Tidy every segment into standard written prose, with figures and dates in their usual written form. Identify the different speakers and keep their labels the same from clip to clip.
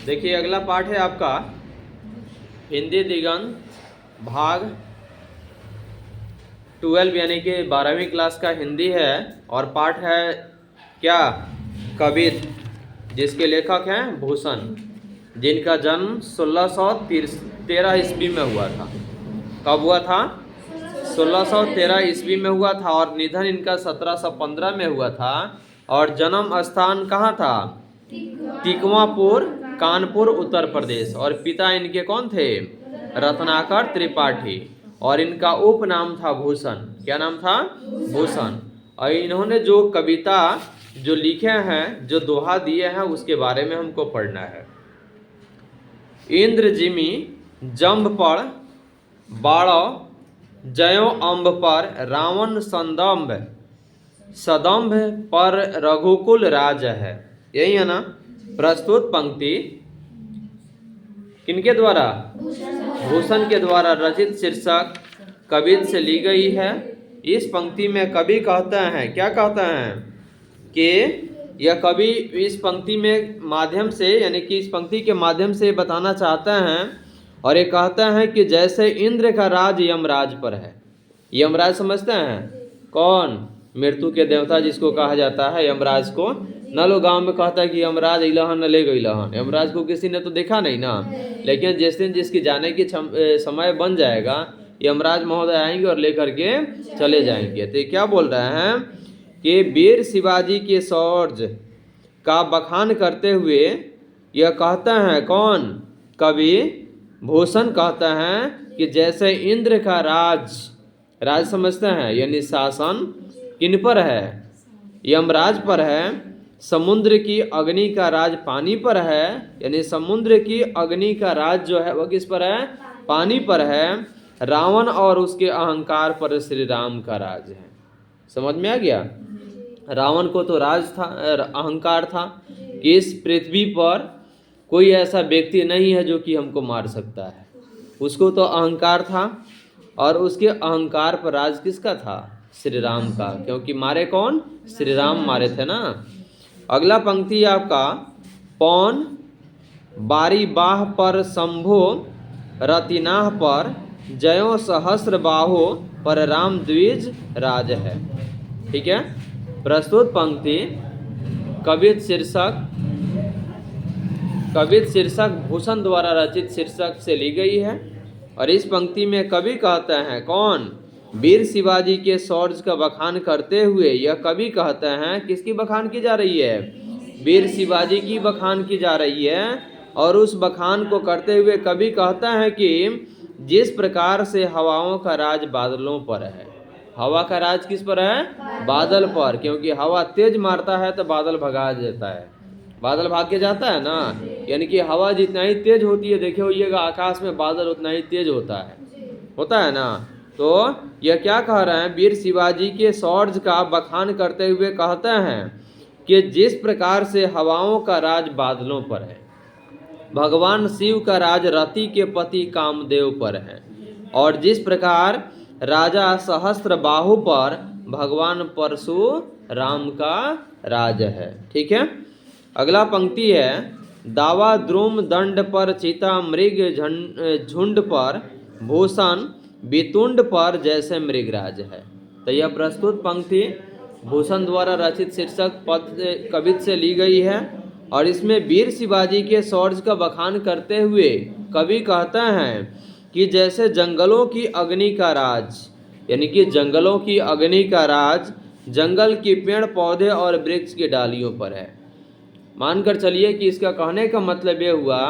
Speaker 1: देखिए अगला पाठ है आपका हिंदी दिगंत भाग 12 यानी कि 12वीं क्लास का हिंदी है और पाठ है क्या कबीर, जिसके लेखक हैं भूषण, जिनका जन्म 1613 ईस्वी में हुआ था। कब हुआ था? 1613 ईस्वी में हुआ था और निधन इनका 1715 में हुआ था। और जन्म स्थान कहाँ था? तिकवापुर, कानपुर, उत्तर प्रदेश। और पिता इनके कौन थे? रत्नाकर त्रिपाठी। और इनका उपनाम था भूषण। क्या नाम था? भूषण। और इन्होंने जो कविता जो लिखे हैं, जो दोहा दिए हैं, उसके बारे में हमको पढ़ना है। इंद्र जिमी जम्भ पर बाड़ो जयो अम्ब पर रावण संदम्भ सदम्भ पर रघुकुल राज है। यही है ना? प्रस्तुत पंक्ति किनके द्वारा? भूषण के द्वारा रचित शीर्षक कवित से ली गई है। इस पंक्ति में कवि कहते हैं, क्या कहते हैं कि यह कवि इस पंक्ति में माध्यम से, यानी कि इस पंक्ति के माध्यम से बताना चाहते हैं और ये कहते हैं कि जैसे इंद्र का राज यमराज पर है। यमराज समझते हैं? कौन? मृत्यु के देवता जिसको कहा जाता है यमराज को। न लोग गाँव में कहता है कि यमराज इलहन न ले गई इलहन। यमराज को किसी ने तो देखा नहीं ना, लेकिन जिस दिन जिसकी जाने की समय बन जाएगा, यमराज महोदय आएंगे और लेकर के चले जाएंगे। तो क्या बोल रहे हैं कि वीर शिवाजी के शौर्य का बखान करते हुए यह कहते हैं, कौन? कवि भूषण कहते हैं कि जैसे इंद्र का राज समझते हैं, यानी शासन किन पर है? यमराज पर है। समुद्र की अग्नि का राज पानी पर है, यानी समुद्र की अग्नि का राज जो है वह किस पर है? पानी पर है। रावण और उसके अहंकार पर श्री राम का राज है। समझ में आ गया? रावण को तो राज था, अहंकार था कि इस पृथ्वी पर कोई ऐसा व्यक्ति नहीं है जो कि हमको मार सकता है। उसको तो अहंकार था और उसके अहंकार पर राज किसका था? श्री राम का। क्योंकि मारे कौन? श्री राम मारे थे ना। अगला पंक्ति आपका पौन बारी बाह पर शंभो रतिनाह पर जयो सहस्र बाहो पर राम द्विज राज है। ठीक है? प्रस्तुत पंक्ति कवित शीर्षक भूषण द्वारा रचित शीर्षक से ली गई है। और इस पंक्ति में कवि कहते हैं, कौन? वीर शिवाजी के शौर्य का बखान करते हुए यह कवि कहते हैं, किसकी बखान की जा रही है? वीर शिवाजी की बखान की जा रही है। और उस बखान को करते हुए कवि कहता है कि जिस प्रकार से हवाओं का राज बादलों पर है। हवा का राज किस पर है? बादल पर। क्योंकि हवा तेज मारता है तो बादल भगा देता है, बादल भाग के जाता है ना। यानी कि हवा जितना ही तेज होती है, देखे होइएगा आकाश में, बादल उतना ही तेज होता है ना। तो यह क्या कह रहे हैं? वीर शिवाजी के शौर्य का बखान करते हुए कहते हैं कि जिस प्रकार से हवाओं का राज बादलों पर है, भगवान शिव का राज रति के पति कामदेव पर है। और जिस प्रकार राजा सहस्त्र बाहु पर भगवान परशुराम का राज है। ठीक है? अगला पंक्ति है दावा द्रुम दंड पर चिता मृग झुंड पर भूषण वितुंड पर जैसे मृगराज है। तो यह प्रस्तुत पंक्ति भूषण द्वारा रचित शीर्षक पद कवित से ली गई है। और इसमें वीर शिवाजी के शौर्य का बखान करते हुए कवि कहते हैं कि जैसे जंगलों की अग्नि का राज, यानी कि जंगलों की अग्नि का राज जंगल की पेड़ पौधे और वृक्ष की डालियों पर है। मानकर चलिए कि इसका कहने का मतलब ये हुआ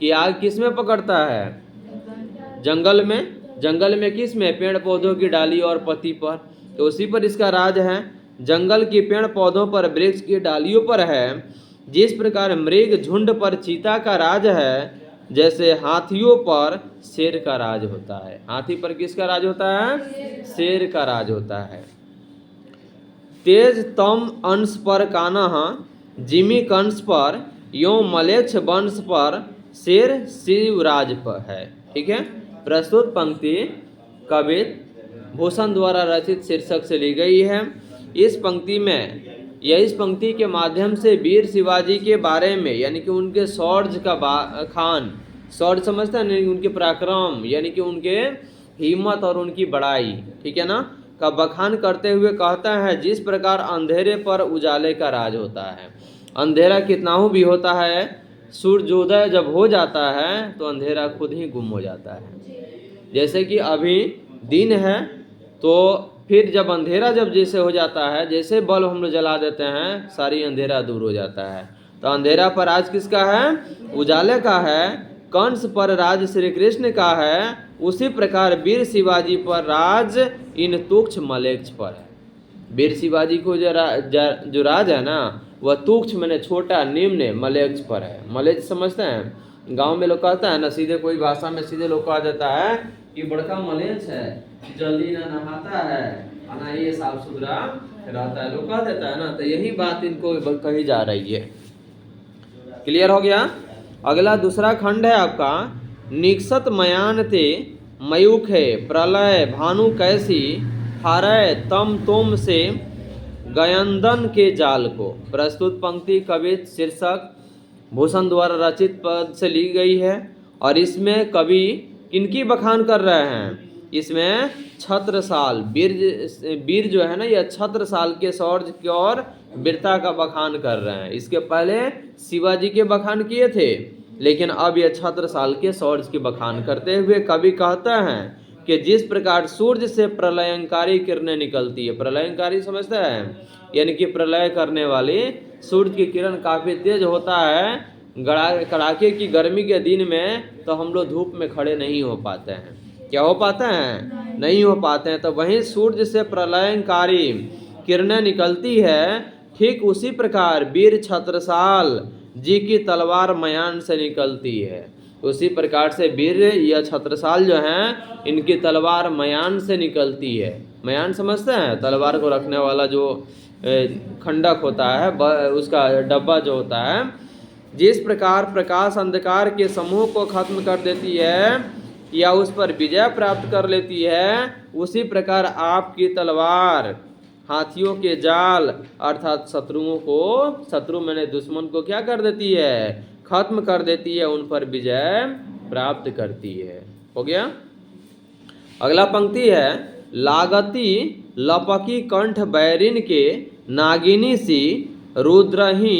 Speaker 1: कि आग किस में पकड़ता है? जंगल में। जंगल में किस में? पेड़ पौधों की डाली और पत्ती पर। तो उसी पर इसका राज है। जंगल की पेड़ पौधों पर, वृक्ष की डालियों पर है। जिस प्रकार मृग झुंड पर चीता का राज है, जैसे हाथियों पर शेर का राज होता है। हाथी पर किसका राज होता है? शेर का राज होता है। तेज तम अंश पर कान्हा जिमी कंस पर यो मलेच्छ वंश पर शेर शिवराज पर है। ठीक है? प्रस्तुत पंक्ति कवित भूषण द्वारा रचित शीर्षक से ली गई है। इस पंक्ति में यह इस पंक्ति के माध्यम से वीर शिवाजी के बारे में यानी कि उनके शौर्य का खान, शौर्य समझते हैं, उनके पराक्रम यानी कि उनके हिम्मत और उनकी बड़ाई, ठीक है ना, का बखान करते हुए कहता है जिस प्रकार अंधेरे पर उजाले का राज होता है। अंधेरा कितना हो भी होता है, सूर्योदय जब हो जाता है तो अंधेरा खुद ही गुम हो जाता है। जैसे कि अभी दिन है तो फिर जब अंधेरा जब जैसे हो जाता है, जैसे बल्ब हम लोग जला देते हैं सारी अंधेरा दूर हो जाता है। तो अंधेरा पर राज किसका है? उजाले का है। कंस पर राज श्री कृष्ण का है। उसी प्रकार वीर शिवाजी पर राज इन तुक्ष मलेच्छ पर है। वीर शिवाजी को जो राज है ना वह तुक्ष मैंने छोटा निम्न मलेच्छ पर है। मलेच्छ समझते हैं, गांव में लोग कहता है ना, सीधे कोई भाषा में सीधे लोग कहा जाता है कि बड़का मलेच्छ है, जल्दी ना नहाता है ना ये साफ सुथरा रहता है, लोग कह देता है ना। तो यही बात इनको कही जा रही है। क्लियर हो गया? अगला दूसरा खंड है आपका, निक्षत मयान ते मयूख है प्रलय भानु कैसी हारय तम तुम से गयंदन के जाल को। प्रस्तुत पंक्ति कवि शीर्षक भूषण द्वारा रचित पद से ली गई है और इसमें कवि किनकी बखान कर रहे हैं? इसमें छत्रसाल वीर जो है ना, यह छत्रसाल के शौर्य की और वीरता का बखान कर रहे हैं। इसके पहले शिवाजी के बखान किए थे, लेकिन अब यह छत्रसाल के शौर्य की बखान करते हुए कवि कहता है कि जिस प्रकार सूर्य से प्रलयंकारी किरणें निकलती है, प्रलयंकारी समझते हैं, यानी कि प्रलय करने वाली सूर्य की किरण काफ़ी तेज होता है। कड़ाके की गर्मी के दिन में तो हम लोग धूप में खड़े नहीं हो पाते हैं। क्या हो पाते हैं? नहीं हो पाते हैं। तो वहीं सूर्य से प्रलयंकारी किरणें निकलती है, ठीक उसी प्रकार वीर छत्रसाल जी की तलवार मयान से निकलती है। उसी प्रकार से वीर या छत्रसाल जो हैं, इनकी तलवार मयान से निकलती है। मयान समझते हैं? तलवार को रखने वाला जो खंडक होता है, उसका डब्बा जो होता है। जिस प्रकार प्रकाश अंधकार के समूह को खत्म कर देती है या उस पर विजय प्राप्त कर लेती है, उसी प्रकार आपकी तलवार हाथियों के जाल अर्थात शत्रु मैंने दुश्मन को क्या कर देती है? खत्म कर देती है, उन पर विजय प्राप्त करती है। हो गया? अगला पंक्ति है, लागती लपकी कंठ बैरिन के नागिनी सी रुद्रही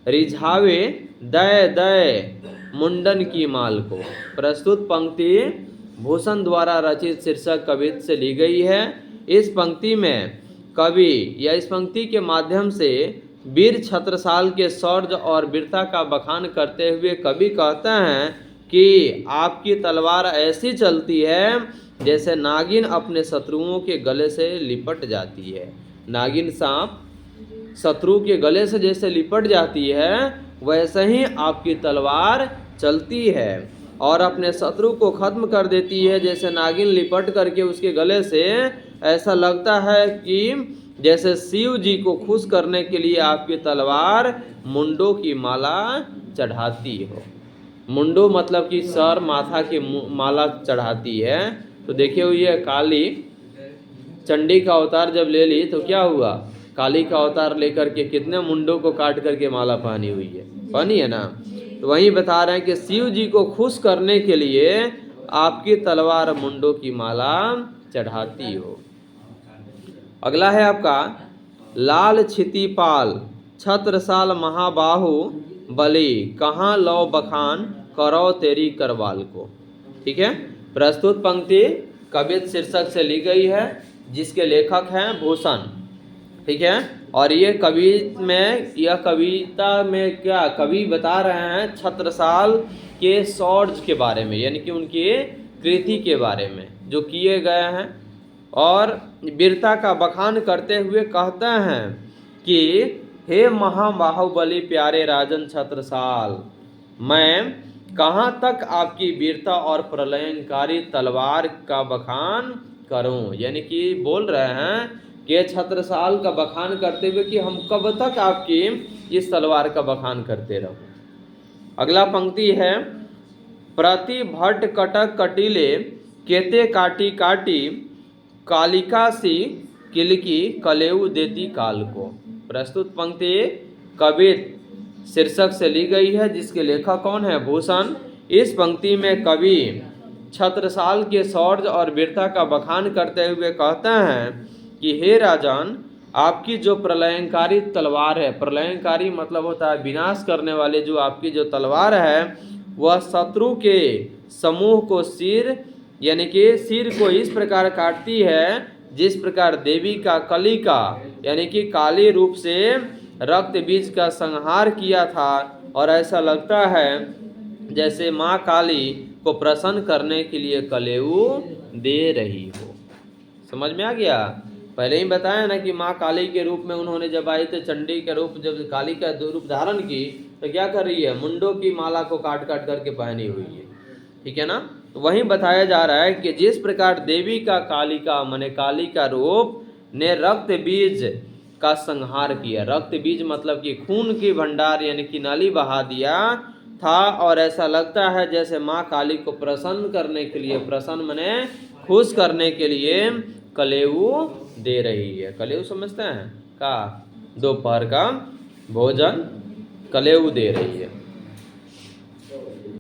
Speaker 1: रिझावे दय दय मुंडन की माल को। प्रस्तुत पंक्ति भूषण द्वारा रचित शीर्षक कवित्त से ली गई है। इस पंक्ति में कवि या इस पंक्ति के माध्यम से वीर छत्रसाल के शौर्य और वीरता का बखान करते हुए कवि कहते हैं कि आपकी तलवार ऐसी चलती है जैसे नागिन अपने शत्रुओं के गले से लिपट जाती है। नागिन सांप शत्रु के गले से जैसे लिपट जाती है, वैसे ही आपकी तलवार चलती है और अपने शत्रु को खत्म कर देती है। जैसे नागिन लिपट करके उसके गले से, ऐसा लगता है कि जैसे शिव जी को खुश करने के लिए आपकी तलवार मुंडों की माला चढ़ाती हो। मुंडो मतलब कि सर माथा की माला चढ़ाती है। तो देखिए ये काली चंडी का अवतार जब ले ली तो क्या हुआ? काली का अवतार लेकर के कितने मुंडों को काट करके माला पहनी हुई है, पहनी है ना। तो वहीं बता रहे हैं कि शिव जी को खुश करने के लिए आपकी तलवार मुंडों की माला चढ़ाती हो। अगला है आपका, लाल क्षितिपाल छत्रसाल महाबाहु बली कहाँ लौ बखान करो तेरी करवाल को। ठीक है, प्रस्तुत पंक्ति कवित्त शीर्षक से ली गई है, जिसके लेखक हैं भूषण। ठीक है, और ये कविता में क्या कवि बता रहे हैं? छत्रसाल के शौर्य के बारे में, यानी कि उनकी कृति के बारे में जो किए गए हैं, और वीरता का बखान करते हुए कहते हैं कि हे महाबाहुबली प्यारे राजन छत्रसाल, मैं कहाँ तक आपकी वीरता और प्रलयंकारी तलवार का बखान करूं। यानी कि बोल रहे हैं कि छत्रसाल का बखान करते हुए कि हम कब तक आपकी इस तलवार का बखान करते रहूं। अगला पंक्ति है, प्रति भट्ट कटक कटिले केते काटी काटी कालिका सी किलकी कलेऊ देती काल को। प्रस्तुत पंक्ति कवित शीर्षक से ली गई है, जिसके लेखक कौन है? भूषण। इस पंक्ति में कवि छत्रसाल के शौर्य और वीरता का बखान करते हुए कहते हैं कि हे राजन, आपकी जो प्रलयंकारी तलवार है, प्रलयंकारी मतलब होता है विनाश करने वाले, जो आपकी जो तलवार है वह शत्रु के समूह को सिर यानी कि सिर को इस प्रकार काटती है जिस प्रकार देवी का कली का यानी कि काली रूप से रक्त बीज का संहार किया था, और ऐसा लगता है जैसे माँ काली को प्रसन्न करने के लिए कलेऊ दे रही हो। समझ में आ गया? पहले ही बताया ना कि माँ काली के रूप में उन्होंने जब आए थे, चंडी के रूप, जब काली का रूप धारण की तो क्या कर रही है? मुंडों की माला को काट काट करके पहनी हुई है। ठीक है ना? तो वहीं बताया जा रहा है कि जिस प्रकार देवी का काली का माने काली का रूप ने रक्त बीज का संहार किया, रक्त बीज मतलब कि खून की भंडार यानी कि नाली बहा दिया था, और ऐसा लगता है जैसे माँ काली को प्रसन्न करने के लिए, प्रसन्न माने खुश करने के लिए कलेऊ दे रही है। कलेऊ समझते हैं का? दोपहर का भोजन कलेऊ दे रही है।